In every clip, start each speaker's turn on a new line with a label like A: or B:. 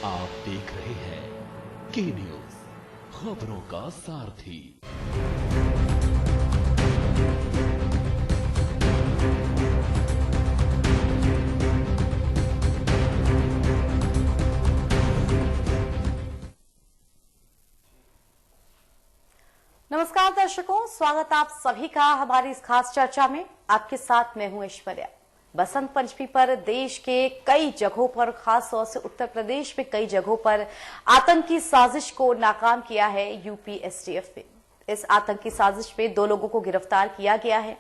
A: आप देख रहे हैं के न्यूज, खबरों का सारथी।
B: नमस्कार दर्शकों, स्वागत आप सभी का हमारी इस खास चर्चा में। आपके साथ मैं हूं ऐश्वर्या। बसंत पंचमी पर देश के कई जगहों पर, खास तौर से उत्तर प्रदेश में कई जगहों पर आतंकी साजिश को नाकाम किया है यूपी एसटीएफ ने। इस आतंकी साजिश में 2 लोगों को गिरफ्तार किया गया है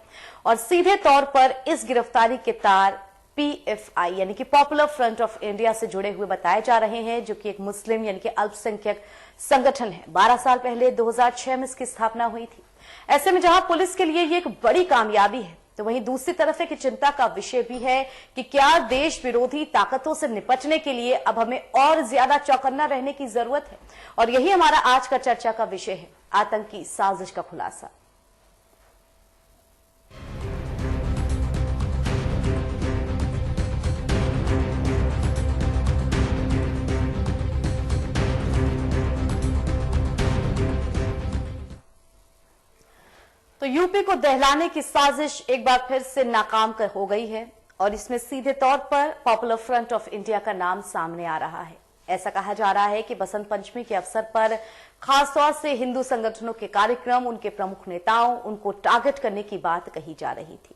B: और सीधे तौर पर इस गिरफ्तारी के तार पीएफआई यानी कि पॉपुलर फ्रंट ऑफ इंडिया से जुड़े हुए बताए जा रहे हैं, जो कि एक मुस्लिम यानी कि अल्पसंख्यक संगठन है। 12 साल पहले 2006 में इसकी स्थापना हुई थी। ऐसे में जहां पुलिस के लिए ये एक बड़ी कामयाबी है, तो वहीं दूसरी तरफ एक चिंता का विषय भी है कि क्या देश विरोधी ताकतों से निपटने के लिए अब हमें और ज्यादा चौकन्ना रहने की जरूरत है। और यही हमारा आज का चर्चा का विषय है, आतंकी साजिश का खुलासा। तो यूपी को दहलाने की साजिश एक बार फिर से नाकाम हो गई है और इसमें सीधे तौर पर पॉपुलर फ्रंट ऑफ इंडिया का नाम सामने आ रहा है। ऐसा कहा जा रहा है कि बसंत पंचमी के अवसर पर खासतौर से हिंदू संगठनों के कार्यक्रम, उनके प्रमुख नेताओं, उनको टारगेट करने की बात कही जा रही थी।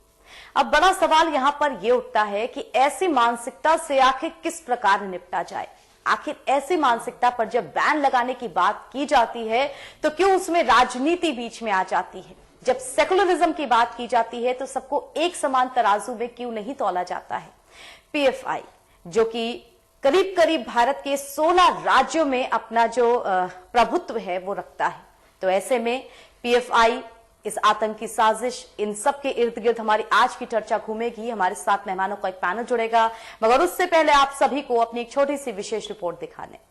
B: अब बड़ा सवाल यहां पर यह उठता है कि ऐसी मानसिकता से आखिर किस प्रकार निपटा जाए। आखिर ऐसी मानसिकता पर जब बैन लगाने की बात की जाती है तो क्यों उसमें राजनीति बीच में आ जाती है। जब सेकुलरिज्म की बात की जाती है तो सबको एक समान तराजू में क्यों नहीं तौला जाता है। पीएफआई जो कि करीब करीब भारत के 16 राज्यों में अपना जो प्रभुत्व है वो रखता है, तो ऐसे में पीएफआई, इस आतंकी साजिश, इन सब के इर्द गिर्द हमारी आज की चर्चा घूमेगी। हमारे साथ मेहमानों का एक पैनल जुड़ेगा, मगर उससे पहले आप सभी को अपनी एक छोटी सी विशेष रिपोर्ट दिखाने।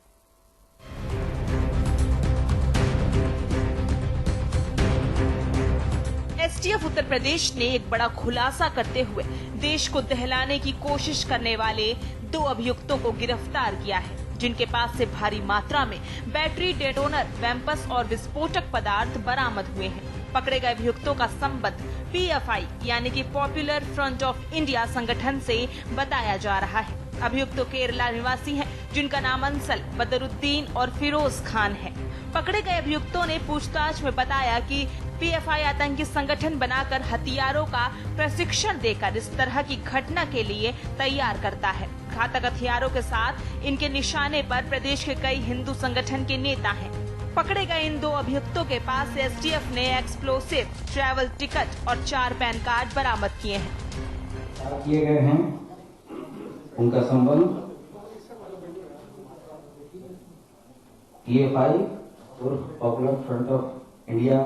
C: एसटीएफ उत्तर प्रदेश ने एक बड़ा खुलासा करते हुए देश को दहलाने की कोशिश करने वाले 2 अभियुक्तों को गिरफ्तार किया है, जिनके पास से भारी मात्रा में बैटरी, डेटोनर, वैम्पस और विस्फोटक पदार्थ बरामद हुए हैं। पकड़े गए अभियुक्तों का संबंध पीएफआई यानी कि पॉपुलर फ्रंट ऑफ इंडिया संगठन से बताया जा रहा है। अभियुक्त केरला निवासी हैं, जिनका नाम अंसल, बदरुद्दीन और फिरोज खान है। पकड़े गए अभियुक्तों ने पूछताछ में बताया कि पीएफआई आतंकी संगठन बनाकर हथियारों का प्रशिक्षण देकर इस तरह की घटना के लिए तैयार करता है। घातक हथियारों के साथ इनके निशाने पर प्रदेश के कई हिंदू संगठन के नेता हैं। पकड़े गए इन 2 अभियुक्तों के पास से एसटीएफ ने एक्सप्लोसिव, ट्रैवल टिकट और 4 पैन कार्ड बरामद किए हैं।
D: किए गए हैं उनका संबंध पीएफआई और पॉपुलर फ्रंट ऑफ इंडिया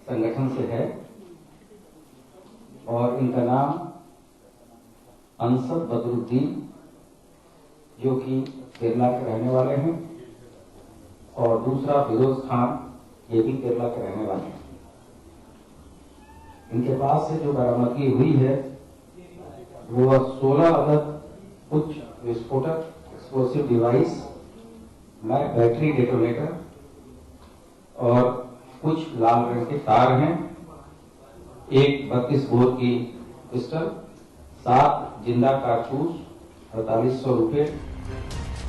D: संगठन से है और इनका नाम अंसर बदरुद्दीन, जो कि केरला के रहने वाले हैं, और दूसरा फिरोज खान, ये भी केरला के रहने वाले हैं। इनके पास से जो बरामदगी हुई है वो 16 अदद कुछ विस्फोटक, एक्सप्लोसिव डिवाइस, बैटरी, डेटोनेटर और कुछ लाल रंग के तार हैं, एक 32 बोर की पिस्टल, 7 जिंदा कारतूस, 4800 रुपए।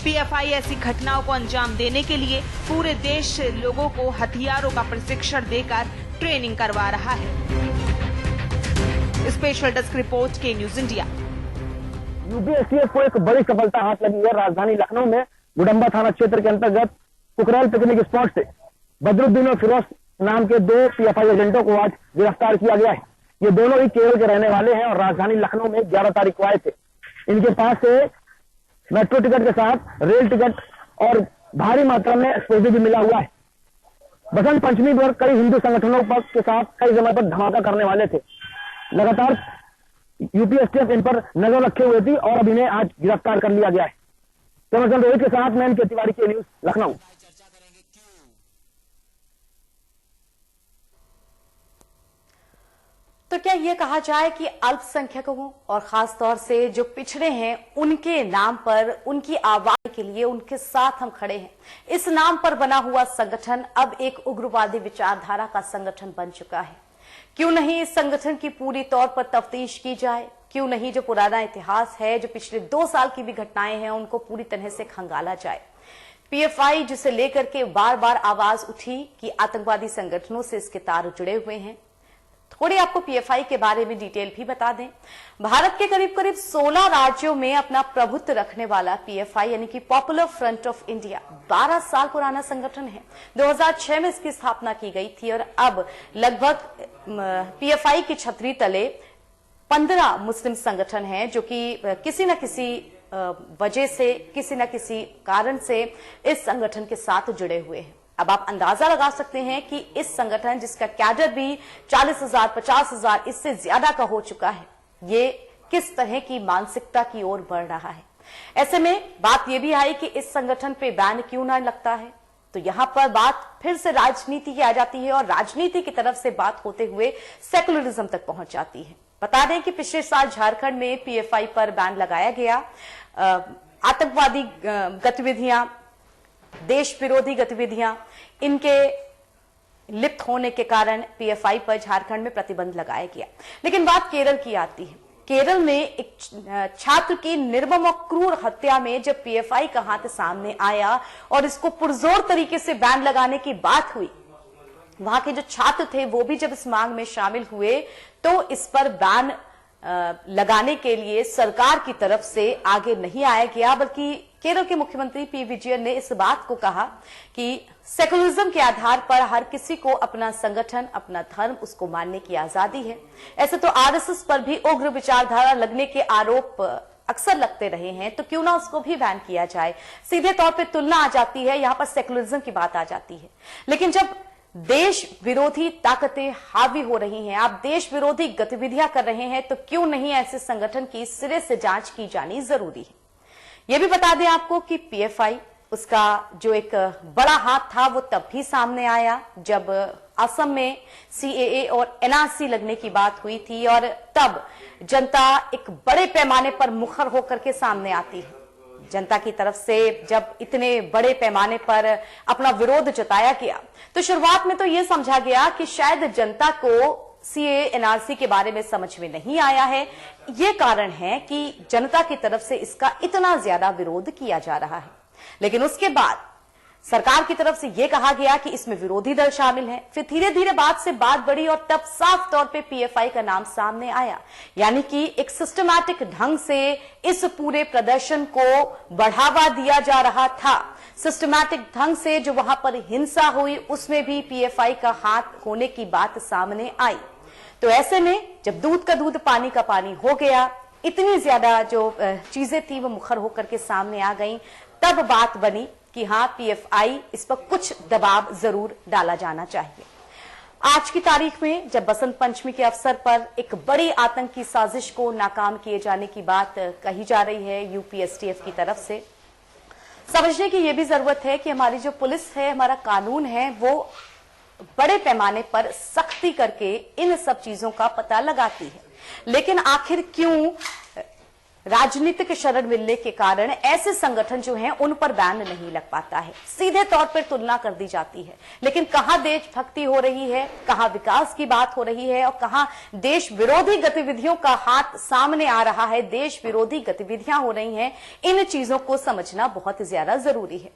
C: पीएफआई ऐसी घटनाओं को अंजाम देने के लिए पूरे देश से लोगों को हथियारों का प्रशिक्षण देकर ट्रेनिंग करवा रहा है। स्पेशल डेस्क रिपोर्ट, के न्यूज इंडिया।
E: यूपी एसटीएफ को एक बड़ी सफलता हाथ लगी है। राजधानी लखनऊ में गुडम्बा थाना क्षेत्र के अंतर्गत कुकरेल पिकनिक स्पॉट से बदरुद्दीन और फिरोज नाम के 2 पीएफआई एजेंटों को आज गिरफ्तार किया गया है। ये दोनों ही केरल के रहने वाले हैं और राजधानी लखनऊ में 11 तारीख को आए थे। इनके पास से मेट्रो टिकट के साथ रेल टिकट और भारी मात्रा में एक्सप्लोजिव भी मिला हुआ है। बसंत पंचमी पर कई हिंदू संगठनों के साथ कई समय पर धमाका करने वाले थे। लगातार यूपी एसटीएफ इन पर नजर रखे हुए थी और अब इन्हें आज गिरफ्तार कर लिया गया है। कैमरा रोहित के साथ मैं इनके तिवारी, के न्यूज लखनऊ।
B: तो क्या ये कहा जाए कि अल्पसंख्यकों और खास तौर से जो पिछड़े हैं उनके नाम पर, उनकी आवाज के लिए उनके साथ हम खड़े हैं। इस नाम पर बना हुआ संगठन अब एक उग्रवादी विचारधारा का संगठन बन चुका है। क्यों नहीं इस संगठन की पूरी तौर पर तफ्तीश की जाए? क्यों नहीं जो पुराना इतिहास है, जो पिछले 2 साल की भी घटनाएं हैं, उनको पूरी तरह से खंगाला जाए? पीएफआई जिसे लेकर के बार बार आवाज उठी कि आतंकवादी संगठनों से इसके तार जुड़े हुए हैं। थोड़ी आपको पीएफआई के बारे में डिटेल भी बता दें। भारत के करीब करीब 16 राज्यों में अपना प्रभुत्व रखने वाला पीएफआई यानी कि पॉपुलर फ्रंट ऑफ इंडिया 12 साल पुराना संगठन है। 2006 में इसकी स्थापना की गई थी और अब लगभग पीएफआई की छतरी तले 15 मुस्लिम संगठन हैं जो कि किसी न किसी वजह से, किसी न किसी कारण से इस संगठन के साथ जुड़े हुए हैं। अब आप अंदाजा लगा सकते हैं कि इस संगठन जिसका कैडर भी 40,000, 50,000 इससे ज्यादा का हो चुका है, ये किस तरह की मानसिकता की ओर बढ़ रहा है। ऐसे में बात यह भी आई कि इस संगठन पे बैन क्यों ना लगता है, तो यहां पर बात फिर से राजनीति की आ जाती है और राजनीति की तरफ से बात होते हुए सेकुलरिज्म तक पहुंच जाती है। बता दें कि पिछले साल झारखंड में पीएफआई पर बैन लगाया गया। आतंकवादी गतिविधियां, देश विरोधी गतिविधियां, इनके लिप्त होने के कारण पीएफआई पर झारखंड में प्रतिबंध लगाया गया। लेकिन बात केरल की आती है। केरल में एक छात्र की निर्मम और क्रूर हत्या में जब पीएफआई का हाथ सामने आया और इसको पुरजोर तरीके से बैन लगाने की बात हुई, वहां के जो छात्र थे वो भी जब इस मांग में शामिल हुए, तो इस पर बैन लगाने के लिए सरकार की तरफ से आगे नहीं आया गया, बल्कि केरल के मुख्यमंत्री पी विजयन ने इस बात को कहा कि सेकुलरिज्म के आधार पर हर किसी को अपना संगठन, अपना धर्म, उसको मानने की आजादी है। ऐसे तो आरएसएस पर भी उग्र विचारधारा लगने के आरोप अक्सर लगते रहे हैं, तो क्यों ना उसको भी बैन किया जाए। सीधे तौर पे तुलना आ जाती है, यहां पर सेकुलरिज्म की बात आ जाती है। लेकिन जब देश विरोधी ताकतें हावी हो रही हैं, आप देश विरोधी गतिविधियां कर रहे हैं, तो क्यों नहीं ऐसे संगठन की सिरे से जांच की जानी जरूरी है। यह भी बता दें आपको कि पीएफआई, उसका जो एक बड़ा हाथ था वो तब भी सामने आया जब असम में सीएए और एनआरसी लगने की बात हुई थी, और तब जनता एक बड़े पैमाने पर मुखर होकर के सामने आती है। जनता की तरफ से जब इतने बड़े पैमाने पर अपना विरोध जताया गया, तो शुरुआत में तो यह समझा गया कि शायद जनता को सीएए एनआरसी के बारे में समझ में नहीं आया है। यह कारण है कि जनता की तरफ से इसका इतना ज्यादा विरोध किया जा रहा है। लेकिन उसके बाद सरकार की तरफ से यह कहा गया कि इसमें विरोधी दल शामिल हैं। फिर धीरे धीरे बात से बात बढ़ी और तब साफ तौर पे पीएफआई का नाम सामने आया, यानी कि एक सिस्टमैटिक ढंग से इस पूरे प्रदर्शन को बढ़ावा दिया जा रहा था। सिस्टमैटिक ढंग से जो वहां पर हिंसा हुई उसमें भी पीएफआई का हाथ होने की बात सामने आई। तो ऐसे में जब दूध का दूध पानी का पानी हो गया, इतनी ज्यादा जो चीजें थी वो मुखर होकर के सामने आ गई, तब बात बनी कि हाँ, पीएफआई, इस पर कुछ दबाव जरूर डाला जाना चाहिए। आज की तारीख में जब बसंत पंचमी के अवसर पर एक बड़ी आतंकी साजिश को नाकाम किए जाने की बात कही जा रही है यूपी एसटीएफ की तरफ से, समझने की यह भी जरूरत है कि हमारी जो पुलिस है, हमारा कानून है, वो बड़े पैमाने पर सख्ती करके इन सब चीजों का पता लगाती है। लेकिन आखिर क्यों राजनीतिक शरण मिलने के कारण ऐसे संगठन जो हैं उन पर बैन नहीं लग पाता है? सीधे तौर पर तुलना कर दी जाती है, लेकिन कहां देशभक्ति हो रही है, कहां विकास की बात हो रही है और कहां देश विरोधी गतिविधियों का हाथ सामने आ रहा है, देश विरोधी गतिविधियां हो रही हैं। इन चीजों को समझना बहुत ज्यादा जरूरी है।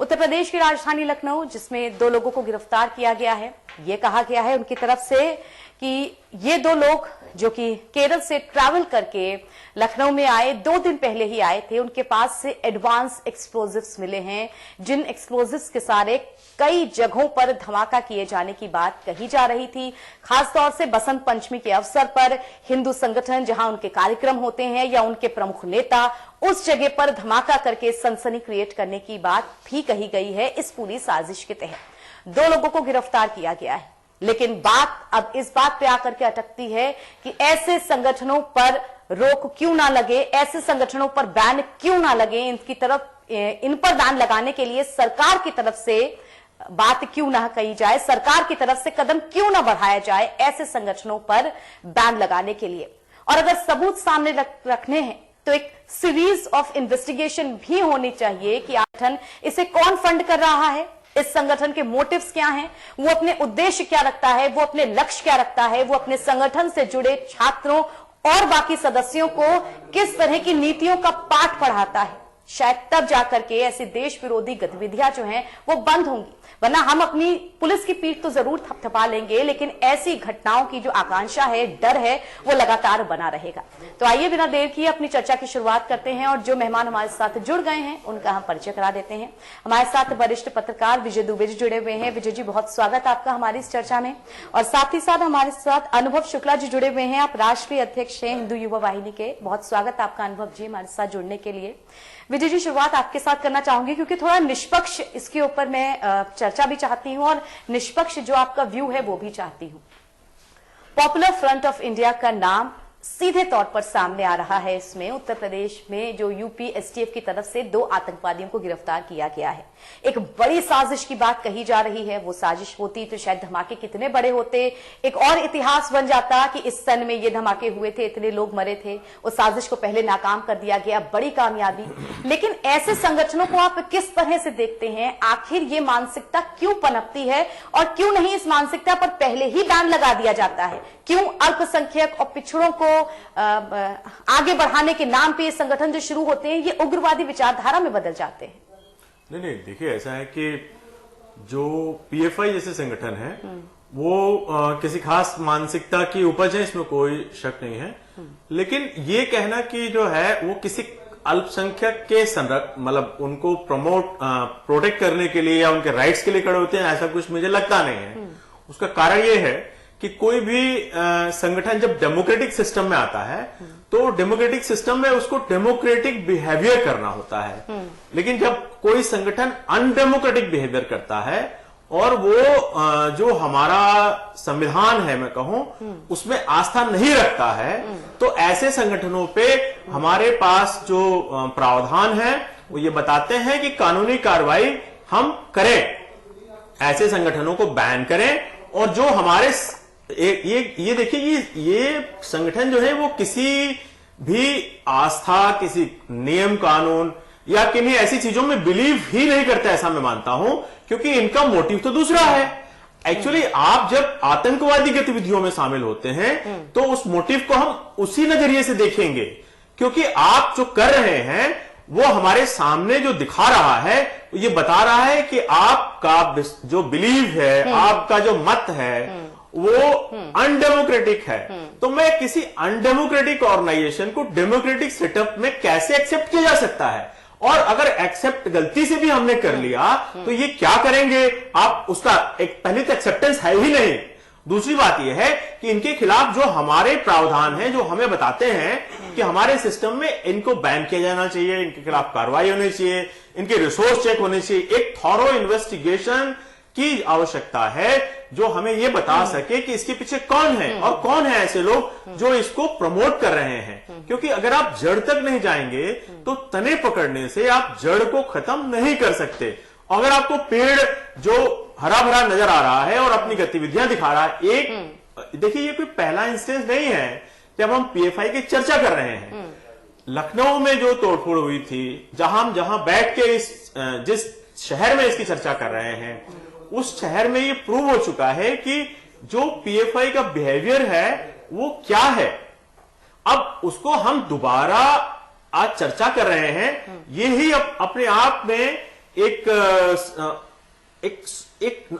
B: उत्तर प्रदेश की राजधानी लखनऊ, जिसमें 2 लोगों को गिरफ्तार किया गया है, ये कहा गया है उनकी तरफ से कि ये 2 लोग जो कि केरल से ट्रैवल करके लखनऊ में आए, 2 दिन पहले ही आए थे, उनके पास से एडवांस एक्सप्लोजिव्स मिले हैं, जिन एक्सप्लोजिव्स के सारे कई जगहों पर धमाका किए जाने की बात कही जा रही थी। खासतौर से बसंत पंचमी के अवसर पर हिंदू संगठन जहां उनके कार्यक्रम होते हैं या उनके प्रमुख नेता उस जगह पर धमाका करके सनसनी क्रिएट करने की बात भी कही गई है। इस पूरी साजिश के तहत 2 लोगों को गिरफ्तार किया गया है। लेकिन बात अब इस बात पे आकर के अटकती है कि ऐसे संगठनों पर रोक क्यों ना लगे, ऐसे संगठनों पर बैन क्यों ना लगे, इनकी तरफ इन पर बैन लगाने के लिए सरकार की तरफ से बात क्यों ना कही जाए, सरकार की तरफ से कदम क्यों ना बढ़ाया जाए ऐसे संगठनों पर बैन लगाने के लिए। और अगर सबूत सामने रखने हैं तो एक सीरीज ऑफ इन्वेस्टिगेशन भी होनी चाहिए कि संगठन इसे कौन फंड कर रहा है, इस संगठन के मोटिव्स क्या हैं, वो अपने उद्देश्य क्या रखता है, वो अपने लक्ष्य क्या रखता है, वो अपने संगठन से जुड़े छात्रों और बाकी सदस्यों को किस तरह की नीतियों का पाठ पढ़ाता है। शायद तब जाकर के ऐसी देश विरोधी गतिविधियां जो हैं वो बंद होंगी, वरना हम अपनी पुलिस की पीठ तो जरूर थपथपा लेंगे, लेकिन ऐसी घटनाओं की जो आकांक्षा है, डर है, वो लगातार बना रहेगा। तो आइए बिना देर किए अपनी चर्चा की शुरुआत करते हैं और जो मेहमान हमारे साथ जुड़ गए हैं उनका हम परिचय करा देते हैं। हमारे साथ वरिष्ठ पत्रकार विजय दुबे जी जुड़े हुए हैं। विजय जी, बहुत स्वागत आपका हमारी इस चर्चा में। और साथ ही साथ हमारे साथ अनुभव शुक्ला जी जुड़े हुए हैं। आप राष्ट्रीय अध्यक्ष हैं हिंदू युवा वाहिनी के। बहुत स्वागत आपका अनुभव जी हमारे साथ जुड़ने के लिए। विजय जी, शुरुआत आपके साथ करना चाहूंगी क्योंकि थोड़ा निष्पक्ष इसके ऊपर मैं चर्चा भी चाहती हूं और निष्पक्ष जो आपका व्यू है वो भी चाहती हूं। पॉपुलर फ्रंट ऑफ इंडिया का नाम सीधे तौर पर सामने आ रहा है। इसमें उत्तर प्रदेश में जो यूपी एसटीएफ की तरफ से 2 आतंकवादियों को गिरफ्तार किया गया है। एक बड़ी साजिश की बात कही जा रही है। वो साजिश होती तो शायद धमाके कितने बड़े होते, एक और इतिहास बन जाता कि इस सन में ये धमाके हुए थे, इतने लोग मरे थे। उस साजिश को पहले नाकाम कर दिया गया, बड़ी कामयाबी। लेकिन ऐसे संगठनों को आप किस तरह से देखते हैं? आखिर ये मानसिकता क्यों पनपती है और क्यों नहीं इस मानसिकता पर पहले ही बैन लगा दिया जाता है? क्यों अल्पसंख्यक और पिछड़ों को आगे बढ़ाने के नाम पे ये संगठन जो शुरू होते हैं ये उग्रवादी विचारधारा में बदल जाते हैं?
F: नहीं, देखिए ऐसा है कि जो पीएफआई जैसे संगठन है वो किसी खास मानसिकता की उपज है, इसमें कोई शक नहीं है। लेकिन ये कहना कि जो है वो किसी अल्पसंख्यक के मतलब उनको प्रोटेक्ट करने के लिए या उनके राइट्स के लिए खड़े होते हैं, ऐसा कुछ मुझे लगता नहीं है। उसका कारण ये है कि कोई भी संगठन जब डेमोक्रेटिक सिस्टम में आता है तो डेमोक्रेटिक सिस्टम में उसको डेमोक्रेटिक बिहेवियर करना होता है। लेकिन जब कोई संगठन अनडेमोक्रेटिक बिहेवियर करता है और वो जो हमारा संविधान है मैं कहूं उसमें आस्था नहीं रखता है, तो ऐसे संगठनों पे हमारे पास जो प्रावधान है वो ये बताते हैं कि कानूनी कार्रवाई हम करें, ऐसे संगठनों को बैन करें। और जो हमारे ये देखिए ये संगठन जो है वो किसी भी आस्था, किसी नियम कानून या किन्हीं ऐसी चीजों में बिलीव ही नहीं करता, ऐसा मैं मानता हूं, क्योंकि इनका मोटिव तो दूसरा है। एक्चुअली आप जब आतंकवादी गतिविधियों में शामिल होते हैं तो उस मोटिव को हम उसी नजरिए से देखेंगे, क्योंकि आप जो कर रहे हैं वो हमारे सामने जो दिखा रहा है ये बता रहा है कि आपका जो बिलीव है, आपका जो मत है वो अनडेमोक्रेटिक है। तो मैं किसी अनडेमोक्रेटिक ऑर्गेनाइजेशन को डेमोक्रेटिक सेटअप में कैसे एक्सेप्ट किया जा सकता है? और अगर एक्सेप्ट गलती से भी हमने कर लिया तो ये क्या करेंगे आप? उसका एक पहले तो एक्सेप्टेंस है ही नहीं। दूसरी बात यह है कि इनके खिलाफ जो हमारे प्रावधान हैं जो हमें बताते हैं कि हमारे सिस्टम में इनको बैन किया जाना चाहिए, इनके खिलाफ कार्रवाई होनी चाहिए, इनके रिसोर्स चेक होने चाहिए, एक थॉरो इन्वेस्टिगेशन की आवश्यकता है जो हमें यह बता सके कि इसके पीछे कौन है और कौन है ऐसे लोग जो इसको प्रमोट कर रहे हैं। क्योंकि अगर आप जड़ तक नहीं जाएंगे तो तने पकड़ने से आप जड़ को खत्म नहीं कर सकते। अगर आपको पेड़ जो हरा भरा नजर आ रहा है और अपनी गतिविधियां दिखा रहा है, एक देखिए ये कोई पहला इंस्टेंस नहीं है जब हम पीएफआई की चर्चा कर रहे हैं। लखनऊ में जो तोड़फोड़ हुई थी, जहां बैठ के जिस शहर में इसकी चर्चा कर रहे हैं उस शहर में ये प्रूव हो चुका है कि जो पीएफआई का बिहेवियर है वो क्या है। अब उसको हम दोबारा आज चर्चा कर रहे हैं, ये ही अपने आप में एक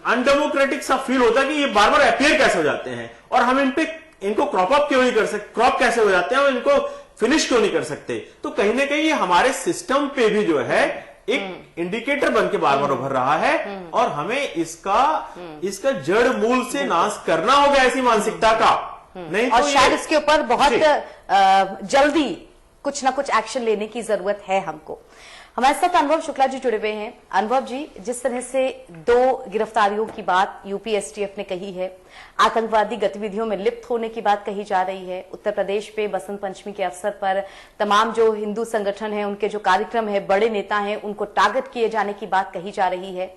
F: अनडेमोक्रेटिक सा फील होता है कि ये बार बार अपीयर कैसे हो जाते हैं और हम इनको क्रॉप अप क्यों नहीं कर सकते, क्रॉप कैसे हो जाते हैं और इनको फिनिश क्यों नहीं कर सकते। तो कहीं ना कहीं ये हमारे सिस्टम पे भी जो है एक इंडिकेटर बन के बार बार उभर रहा है और हमें इसका जड़ मूल से नाश करना होगा ऐसी मानसिकता का। नहीं
B: और
F: तो
B: शायद इसके ऊपर बहुत जल्दी कुछ ना कुछ एक्शन लेने की जरूरत है हमको। हमारे साथ अनुभव शुक्ला जी जुड़े हुए हैं। अनुभव जी, जिस तरह से 2 गिरफ्तारियों की बात यूपी एसटीएफ ने कही है, आतंकवादी गतिविधियों में लिप्त होने की बात कही जा रही है, उत्तर प्रदेश पे बसंत पंचमी के अवसर पर तमाम जो हिंदू संगठन है उनके जो कार्यक्रम है, बड़े नेता हैं, उनको टारगेट किए जाने की बात कही जा रही है।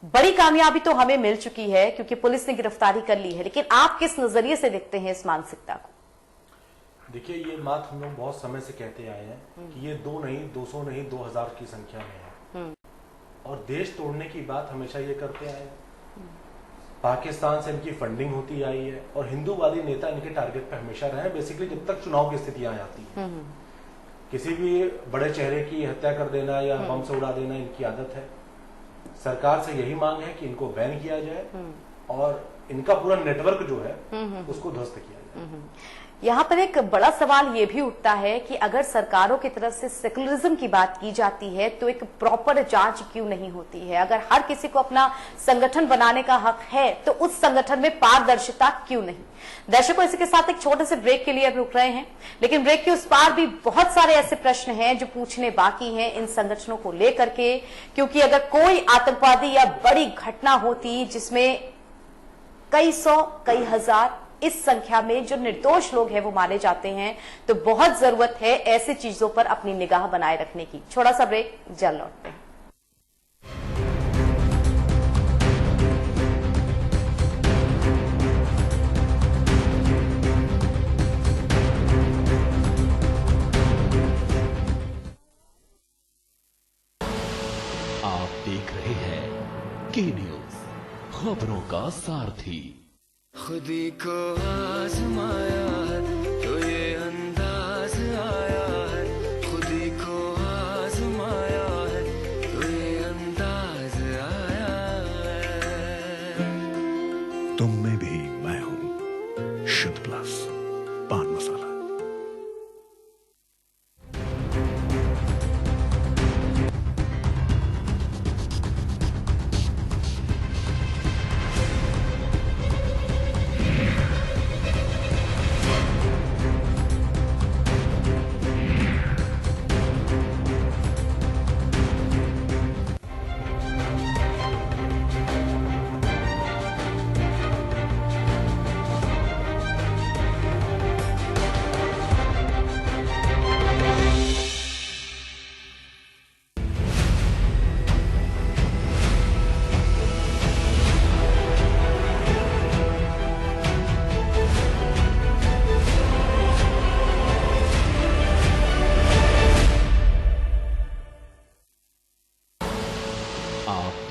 B: बड़ी कामयाबी तो हमें मिल चुकी है क्योंकि पुलिस ने गिरफ्तारी कर ली है, लेकिन आप किस नजरिए से देखते हैं इस मानसिकता को?
G: देखिए, ये बात हम लोग बहुत समय से कहते आए हैं कि ये 2 नहीं, 200 नहीं, 2000 की संख्या में है और देश तोड़ने की बात हमेशा ये करते आए हैं। पाकिस्तान से इनकी फंडिंग होती आई है और हिंदूवादी नेता इनके टारगेट पे हमेशा रहे, बेसिकली जब तक चुनाव की स्थितियां आती है। किसी भी बड़े चेहरे की हत्या कर देना या बम से उड़ा देना इनकी आदत है। सरकार से यही मांग है कि इनको बैन किया जाए और इनका पूरा नेटवर्क जो है उसको ध्वस्त किया जाए।
B: यहाँ पर एक बड़ा सवाल ये भी उठता है कि अगर सरकारों की तरफ से सेकुलरिज्म की बात की जाती है तो एक प्रॉपर जांच क्यों नहीं होती है? अगर हर किसी को अपना संगठन बनाने का हक है तो उस संगठन में पारदर्शिता क्यों नहीं? दर्शकों, इसी के साथ एक छोटे से ब्रेक के लिए अब रुक रहे हैं, लेकिन ब्रेक के उस पार भी बहुत सारे ऐसे प्रश्न हैं जो पूछने बाकी हैं इन संगठनों को लेकर के, क्योंकि अगर कोई आतंकवादी या बड़ी घटना होती जिसमें कई सौ, कई हजार, इस संख्या में जो निर्दोष लोग हैं वो मारे जाते हैं, तो बहुत जरूरत है ऐसी चीजों पर अपनी निगाह बनाए रखने की। छोटा सा ब्रेक, जल्द लौटते हैं।
A: आप देख रहे हैं के न्यूज, खबरों का सारथी।
H: खुदी को आजमाया है तो ये अंदाज आया है, खुदी को आजमाया है तो ये अंदाज आया है।
I: तुम में भी मैं हूं, शुद्ध प्लस पान मसाला।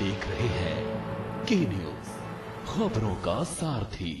A: देख रहे हैं के न्यूज, खबरों का सारथी।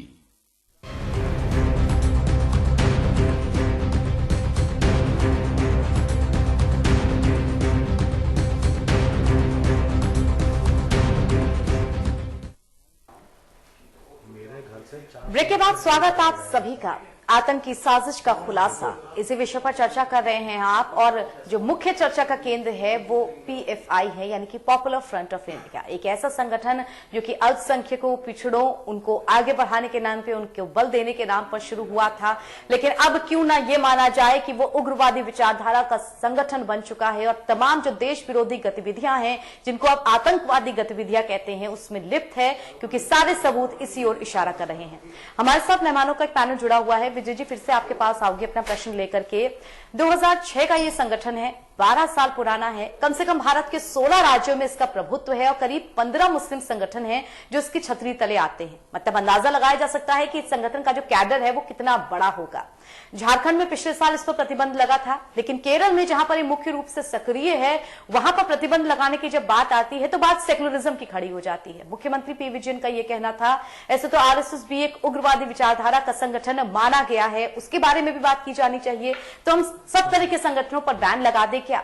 B: ब्रेक के बाद स्वागत आप सभी का। आतंकी साजिश का खुलासा, इसी विषय पर चर्चा कर रहे हैं आप, और जो मुख्य चर्चा का केंद्र है वो PFI है, यानी कि पॉपुलर फ्रंट ऑफ इंडिया। एक ऐसा संगठन जो कि अल्पसंख्यकों, पिछड़ों, उनको आगे बढ़ाने के नाम पे, उनको बल देने के नाम पर शुरू हुआ था, लेकिन अब क्यों ना ये माना जाए कि वो उग्रवादी विचारधारा का संगठन बन चुका है और तमाम जो देश विरोधी गतिविधियां हैं, जिनको अब आतंकवादी गतिविधियां कहते हैं, उसमें लिप्त है, क्योंकि सारे सबूत इसी ओर इशारा कर रहे हैं। हमारे साथ मेहमानों का एक पैनल जुड़ा हुआ है। विजय जी, फिर से आपके पास आओगे अपना प्रश्न लेकर के। 2006 का ये संगठन है, 12 साल पुराना है, कम से कम भारत के 16 राज्यों में इसका प्रभुत्व है और करीब 15 मुस्लिम संगठन हैं जो इसकी छतरी तले आते हैं। मतलब अंदाजा लगाया जा सकता है कि इस संगठन का जो कैडर है वो कितना बड़ा होगा। झारखंड में पिछले साल इस पर प्रतिबंध लगा था, लेकिन केरल में जहां पर ये मुख्य रूप से सक्रिय है, वहां पर प्रतिबंध लगाने की जब बात आती है तो बात सेकुलरिज्म की खड़ी हो जाती है। मुख्यमंत्री पी विजयन का यह कहना था, ऐसे तो RSS भी एक उग्रवादी विचारधारा का संगठन माना गया है, उसके बारे में भी बात की जानी चाहिए, तो हम सब तरह के संगठनों पर बैन लगा दे क्या?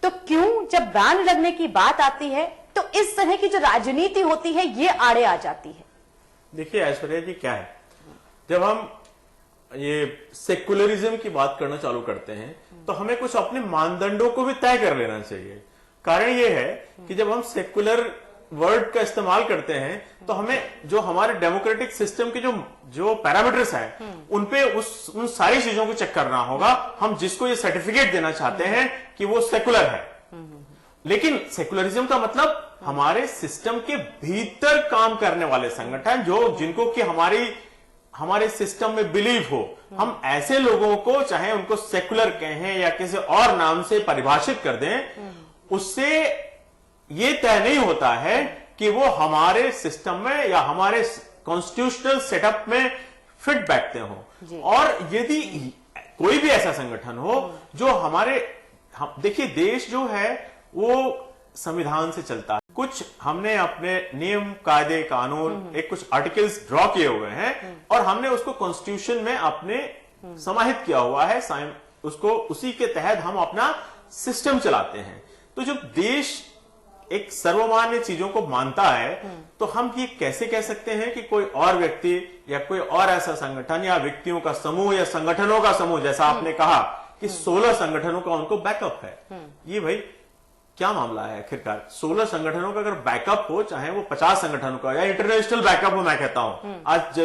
B: तो क्यों जब बैन लगने की बात आती है तो इस तरह की जो राजनीति होती है ये आड़े आ जाती है?
F: देखिए ऐश्वर्या जी, क्या है, जब हम ये सेकुलरिज्म की बात करना चालू करते हैं तो हमें कुछ अपने मानदंडों को भी तय कर लेना चाहिए। कारण ये है कि जब हम सेकुलर वर्ड का इस्तेमाल करते हैं तो हमें जो हमारे डेमोक्रेटिक सिस्टम के जो पैरामीटर्स हैं उनपे उन सारी चीजों को चेक करना होगा। हम जिसको ये सर्टिफिकेट देना चाहते हैं कि वो सेकुलर है, लेकिन सेकुलरिज्म का मतलब हमारे सिस्टम के भीतर काम करने वाले संगठन, जिनको कि हमारे सिस्टम में बिलीव हो। हम ऐसे लोगों को, चाहे उनको सेकुलर कहें या किसी और नाम से परिभाषित कर दें, उससे ये तय नहीं होता है कि वो हमारे सिस्टम में या हमारे कॉन्स्टिट्यूशनल सेटअप में फिट बैठते हो। और यदि कोई भी ऐसा संगठन हो जो हमारे, देखिए देश जो है वो संविधान से चलता है, कुछ हमने अपने नियम कायदे कानून एक कुछ आर्टिकल्स ड्रॉ किए हुए हैं और हमने उसको कॉन्स्टिट्यूशन में अपने समाहित किया हुआ है, उसको उसी के तहत हम अपना सिस्टम चलाते हैं। तो जब देश एक सर्वमान्य चीजों को मानता है तो हम ये कैसे कह सकते हैं कि कोई और व्यक्ति या कोई और ऐसा संगठन या व्यक्तियों का समूह या संगठनों का समूह, जैसा आपने कहा कि 16 संगठनों का उनको बैकअप है, ये भाई क्या मामला है आखिरकार? 16 संगठनों का अगर बैकअप हो, चाहे वो 50 संगठनों का या इंटरनेशनल बैकअप हो, मैं कहता हूं आज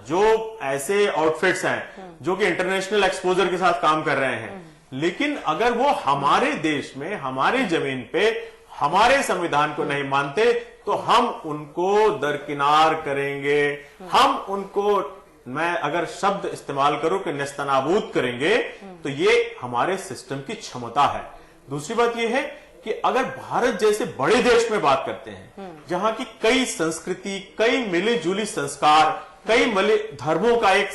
F: जो ऐसे आउटफिट्स हैं जो कि इंटरनेशनल एक्सपोजर के साथ काम कर रहे हैं, लेकिन अगर वो हमारे देश में हमारी जमीन पे हमारे संविधान को नहीं मानते तो हम उनको दरकिनार करेंगे, हम उनको, मैं अगर शब्द इस्तेमाल करूं कि नेस्तनाबूद करेंगे, तो ये हमारे सिस्टम की क्षमता है। दूसरी बात यह है कि अगर भारत जैसे बड़े देश में बात करते हैं जहां की कई संस्कृति, कई मिली जुली संस्कार, कई मिले धर्मों का एक,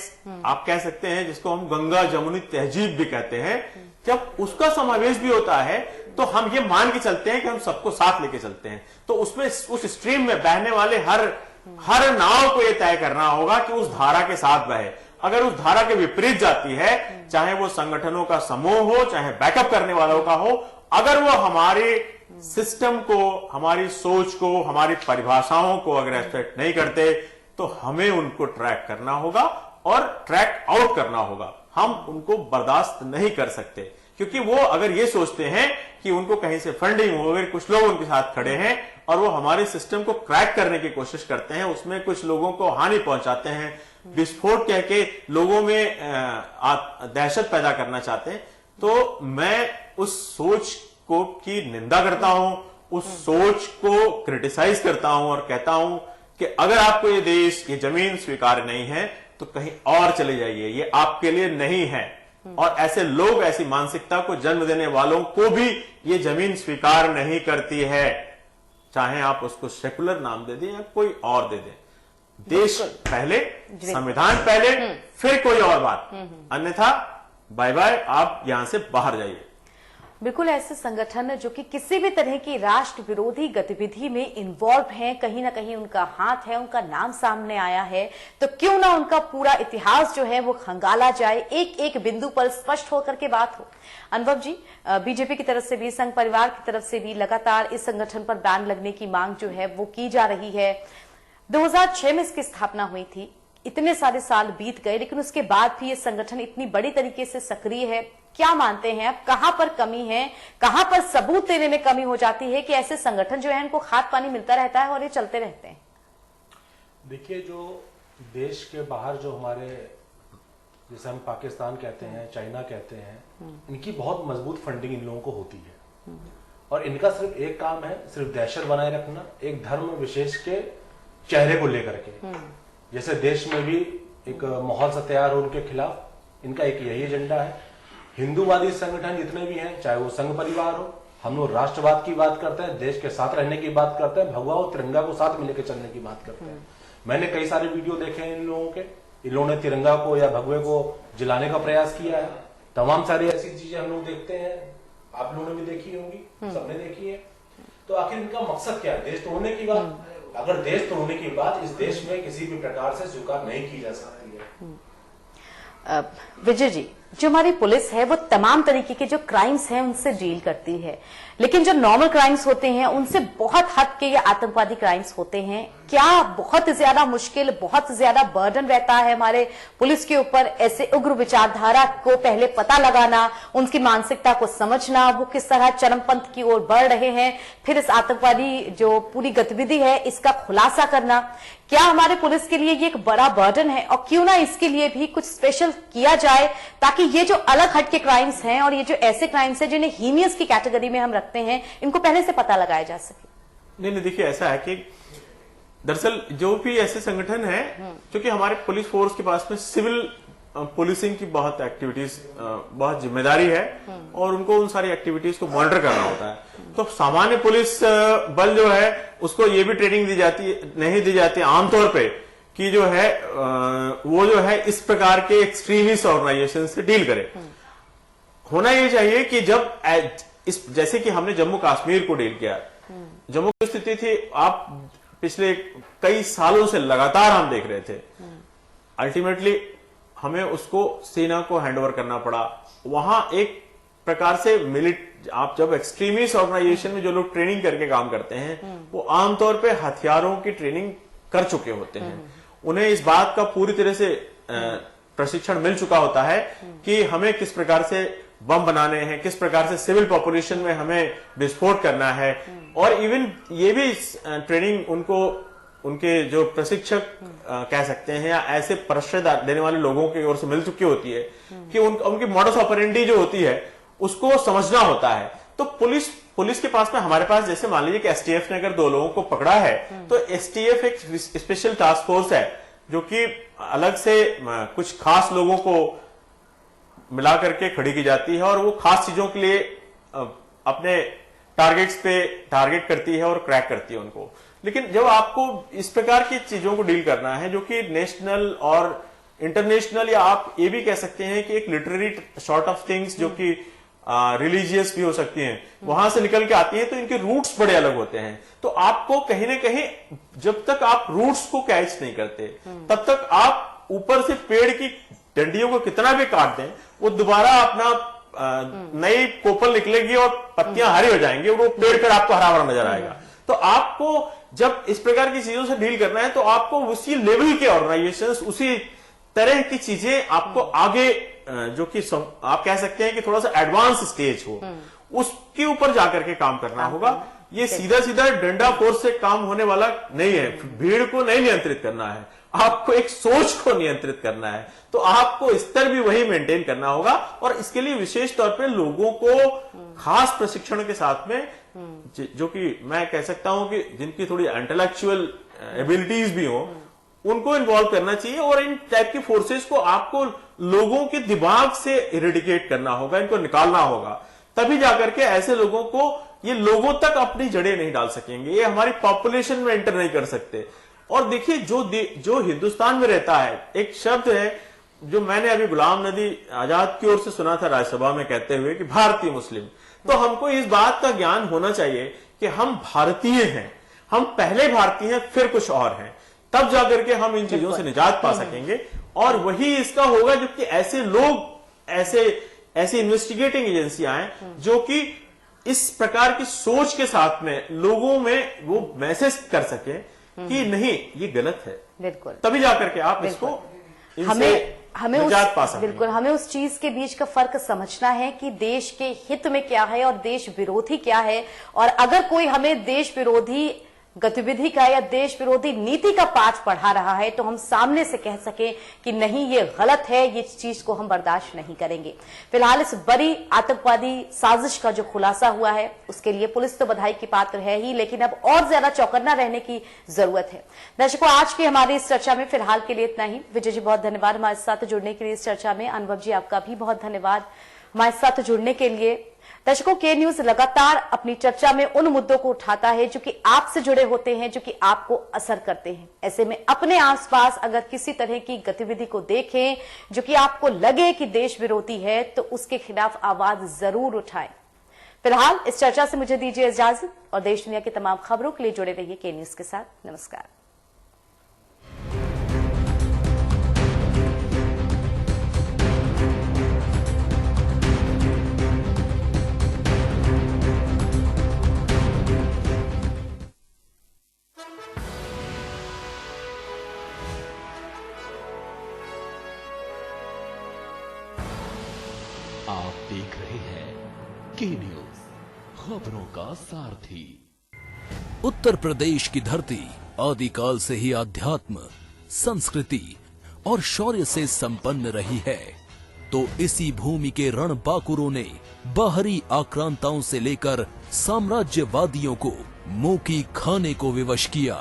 F: आप कह सकते हैं जिसको हम गंगा जमुनी तहजीब भी कहते हैं, जब उसका समावेश भी होता है तो हम ये मान के चलते हैं कि हम सबको साथ लेके चलते हैं। तो उसमें उस स्ट्रीम में बहने वाले हर नाव को यह तय करना होगा कि उस धारा के साथ बहे। अगर उस धारा के विपरीत जाती है, चाहे वो संगठनों का समूह हो, चाहे बैकअप करने वालों का हो, अगर वो हमारे सिस्टम को, हमारी सोच को, हमारी परिभाषाओं को अगर रेस्पेक्ट नहीं करते तो हमें उनको ट्रैक करना होगा और ट्रैक आउट करना होगा। हम उनको बर्दाश्त नहीं कर सकते, क्योंकि वो अगर ये सोचते हैं कि उनको कहीं से फंडिंग हो, अगर कुछ लोग उनके साथ खड़े हैं और वो हमारे सिस्टम को क्रैक करने की कोशिश करते हैं, उसमें कुछ लोगों को हानि पहुंचाते हैं, विस्फोट कह के लोगों में दहशत पैदा करना चाहते हैं, तो मैं उस सोच को की निंदा करता हूं, उस सोच को क्रिटिसाइज करता हूं और कहता हूं कि अगर आपको ये देश, ये जमीन स्वीकार नहीं है तो कहीं और चले जाइए, ये आपके लिए नहीं है। और ऐसे लोग, ऐसी मानसिकता को जन्म देने वालों को भी ये जमीन स्वीकार नहीं करती है, चाहे आप उसको सेकुलर नाम दे दें या कोई और दे दें। देश पहले, संविधान पहले, फिर कोई और बात, अन्यथा बाय बाय, आप यहां से बाहर जाइए।
B: बिल्कुल ऐसे संगठन जो कि किसी भी तरह की राष्ट्र विरोधी गतिविधि में इन्वॉल्व हैं, कहीं ना कहीं उनका हाथ है, उनका नाम सामने आया है, तो क्यों ना उनका पूरा इतिहास जो है वो खंगाला जाए, एक एक बिंदु पर स्पष्ट होकर के बात हो। अनुभव जी, बीजेपी की तरफ से भी, संघ परिवार की तरफ से भी लगातार इस संगठन पर बैन लगने की मांग जो है वो की जा रही है। 2006 में इसकी स्थापना हुई थी, इतने सारे साल बीत गए, लेकिन उसके बाद भी ये संगठन इतनी बड़ी तरीके से सक्रिय है। क्या मानते हैं आप, कहां पर कमी है, कहां पर सबूत देने में कमी हो जाती है कि ऐसे संगठन जो है इनको खाद पानी मिलता रहता है और ये चलते रहते हैं?
G: देखिए, जो देश के बाहर जो हमारे, जैसे हम पाकिस्तान कहते हैं, चाइना कहते हैं, इनकी बहुत मजबूत फंडिंग इन लोगों को होती है और इनका सिर्फ एक काम है, सिर्फ दहशत बनाए रखना, एक धर्म विशेष के चेहरे को लेकर के। जैसे देश में भी एक माहौल सा तैयार हो उनके खिलाफ, इनका एक यही एजेंडा है। हिंदूवादी संगठन जितने भी हैं, चाहे वो संघ परिवार हो, हम लोग राष्ट्रवाद की बात करते हैं, देश के साथ रहने की बात करते हैं, भगवा और तिरंगा को साथ में लेकर चलने की बात करते हैं। मैंने कई सारे वीडियो देखे हैं इन लोगों के, इन लोगों ने तिरंगा को या भगवे को जलाने का प्रयास किया है। तमाम सारी ऐसी चीजें हम लोग देखते हैं, आप लोगों ने भी देखी होंगी, सबने देखी है। तो आखिर इनका मकसद क्या है? देश तोड़ने की बात। अगर देश तोड़ने की बात इस देश में किसी भी प्रकार से स्वीकार नहीं की जा सकती है।
B: विजय जी, जो हमारी पुलिस है वो तमाम तरीके के जो क्राइम्स हैं उनसे डील करती है, लेकिन जो नॉर्मल क्राइम्स होते हैं उनसे बहुत हद के ये आतंकवादी क्राइम्स होते हैं। क्या बहुत ज्यादा मुश्किल, बहुत ज्यादा बर्डन रहता है हमारे पुलिस के ऊपर ऐसे उग्र विचारधारा को पहले पता लगाना, उनकी मानसिकता को समझना, वो किस तरह चरमपंथ की ओर बढ़ रहे हैं, फिर इस आतंकवादी जो पूरी गतिविधि है इसका खुलासा करना। क्या हमारे पुलिस के लिए ये एक बड़ा बर्डन है और क्यों ना इसके लिए भी कुछ स्पेशल किया जाए ताकि ये जो अलग हट के क्राइम्स हैं और ये जो ऐसे क्राइम्स हैं जिन्हें हीनियस की कैटेगरी में हम रखते हैं, इनको पहले से पता लगाया जा सके?
F: नहीं, देखिए ऐसा है कि दरअसल जो भी ऐसे संगठन है, क्योंकि हमारे पुलिस फोर्स के पास में सिविल पुलिसिंग की बहुत एक्टिविटीज, बहुत जिम्मेदारी है और उनको उन सारी एक्टिविटीज को मॉनिटर करना होता है। तो सामान्य पुलिस बल जो है उसको ये भी ट्रेनिंग नहीं दी जाती आमतौर पे कि जो है वो जो है इस प्रकार के एक्सट्रीमिस्ट ऑर्गेनाइजेशन से डील करे। होना ये चाहिए कि जब जैसे कि हमने जम्मू कश्मीर को डील किया, जम्मू की स्थिति थी, आप पिछले कई सालों से लगातार हम देख रहे थे, अल्टीमेटली हमें उसको सेना को हैंडओवर करना पड़ा। वहां एक प्रकार से आप जब एक्सट्रीमिस्ट ऑर्गेनाइजेशन में जो लोग ट्रेनिंग करके काम करते हैं वो आमतौर पे हथियारों की ट्रेनिंग कर चुके होते हैं, उन्हें इस बात का पूरी तरह से प्रशिक्षण मिल चुका होता है कि हमें किस प्रकार से बम बनाने हैं, किस प्रकार से सिविल पॉपुलेशन में हमें विस्फोट करना है। और इवन ये भी ट्रेनिंग उनको उनके जो प्रशिक्षक कह सकते हैं या ऐसे प्रशिक्षण देने वाले लोगों की ओर से मिल चुकी होती है कि उनकी मॉडस ऑपरेंडी जो होती है उसको समझना होता है। तो पुलिस के पास में, हमारे पास जैसे मान लीजिए कि एसटीएफ ने अगर 2 लोगों को पकड़ा है तो एसटीएफ एक स्पेशल टास्क फोर्स है जो कि अलग से कुछ खास लोगों को मिला करके खड़ी की जाती है और वो खास चीजों के लिए अपने टारगेट्स पे टारगेट करती है और क्रैक करती है उनको। लेकिन जब आपको इस प्रकार की चीजों को डील करना है जो कि नेशनल और इंटरनेशनल, या आप ये भी कह सकते हैं कि एक लिटरेरी सॉर्ट ऑफ थिंग्स जो कि रिलीजियस भी हो सकती हैं, वहां से निकल के आती हैं, तो इनके रूट्स बड़े अलग होते हैं। तो आपको कहीं ना कहीं जब तक आप रूट्स को कैच नहीं करते तब तक आप ऊपर से पेड़ की डंडियों को कितना भी काट दें वो दोबारा अपना नई कोपल निकलेगी और पत्तियां हरी हो जाएंगी और वो पेड़ फिर आपको हरा भरा नजर आएगा। तो आपको जब इस प्रकार की चीजों से डील करना है तो आपको उसी लेवल के ऑर्गेनाइजेशंस, उसी तरह की चीजें आपको आगे जो कि आप कह सकते हैं कि थोड़ा सा एडवांस स्टेज हो, उसके ऊपर जाकर के काम करना होगा। ये सीधा सीधा डंडा फोर्स से काम होने वाला नहीं है। भीड़ को नहीं नियंत्रित करना है, आपको एक सोच को नियंत्रित करना है। तो आपको स्तर भी वही मेंटेन करना होगा और इसके लिए विशेष तौर पे लोगों को खास प्रशिक्षण के साथ में, जो कि मैं कह सकता हूं कि जिनकी थोड़ी इंटेलेक्चुअल एबिलिटीज भी हो, उनको इन्वॉल्व करना चाहिए। और इन टाइप की फोर्सेस को आपको लोगों के दिमाग से इरेडिकेट करना होगा, इनको निकालना होगा, तभी जाकर के ऐसे लोगों को, ये लोगों तक अपनी जड़ें नहीं डाल सकेंगे, ये हमारी पॉपुलेशन में एंटर नहीं कर सकते। और देखिए जो हिंदुस्तान में रहता है, एक शब्द है जो मैंने अभी गुलाम नबी आजाद की ओर से सुना था राज्यसभा में कहते हुए कि भारतीय मुस्लिम। तो हमको इस बात का ज्ञान होना चाहिए कि हम भारतीय हैं, हम पहले भारतीय हैं फिर कुछ और हैं, तब जाकर के हम इन चीजों से निजात पा सकेंगे। और वही इसका होगा जबकि ऐसे लोग, ऐसी इन्वेस्टिगेटिंग एजेंसियां हैं जो कि इस प्रकार की सोच के साथ में लोगों में वो मैसेज कर सके कि नहीं ये गलत है,
B: बिल्कुल,
F: तभी जाकर के आप इसको
B: हमें बिल्कुल हमें उस चीज के बीच का फर्क समझना है कि देश के हित में क्या है और देश विरोधी क्या है। और अगर कोई हमें देश विरोधी गतिविधि का या देश विरोधी नीति का पाठ पढ़ा रहा है तो हम सामने से कह सकें कि नहीं ये गलत है, ये चीज को हम बर्दाश्त नहीं करेंगे। फिलहाल इस बड़ी आतंकवादी साजिश का जो खुलासा हुआ है उसके लिए पुलिस तो बधाई की पात्र है ही, लेकिन अब और ज्यादा चौकन्ना रहने की जरूरत है। दर्शकों, आज की हमारी इस चर्चा में फिलहाल के लिए इतना ही। विजय जी बहुत धन्यवाद हमारे साथ जुड़ने के लिए इस चर्चा में। अनुभव जी आपका भी बहुत धन्यवाद हमारे साथ जुड़ने के लिए। दर्शकों, के न्यूज लगातार अपनी चर्चा में उन मुद्दों को उठाता है जो कि आपसे जुड़े होते हैं, जो कि आपको असर करते हैं। ऐसे में अपने आसपास अगर किसी तरह की गतिविधि को देखें जो कि आपको लगे कि देश विरोधी है तो उसके खिलाफ आवाज जरूर उठाएं। फिलहाल इस चर्चा से मुझे दीजिए इजाजत और देश दुनिया की तमाम खबरों के लिए जुड़े रहिए के न्यूज के साथ। नमस्कार।
A: आप देख रहे हैं के न्यूज, खबरों का सारथी।
J: उत्तर प्रदेश की धरती आदिकाल से ही आध्यात्म, संस्कृति और शौर्य से संपन्न रही है। तो इसी भूमि के रणबांकुरों ने बाहरी आक्रांताओं से लेकर साम्राज्यवादियों को मुंह की खाने को विवश किया।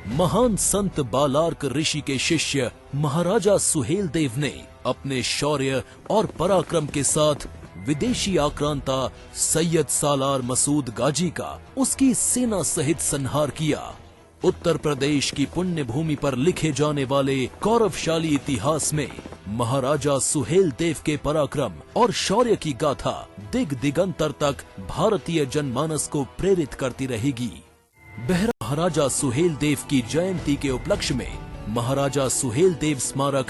J: महान संत बालार्क ऋषि के शिष्य महाराजा सुहेलदेव ने अपने शौर्य और पराक्रम के साथ विदेशी आक्रांता सैयद सालार मसूद गाजी का उसकी सेना सहित संहार किया। उत्तर प्रदेश की पुण्य भूमि पर लिखे जाने वाले गौरवशाली इतिहास में महाराजा सुहेल देव के पराक्रम और शौर्य की गाथा दिग दिगंतर तक भारतीय जनमानस को प्रेरित करती रहेगी। महाराजा सुहेल देव की जयंती के उपलक्ष्य में महाराजा सुहेल देव स्मारक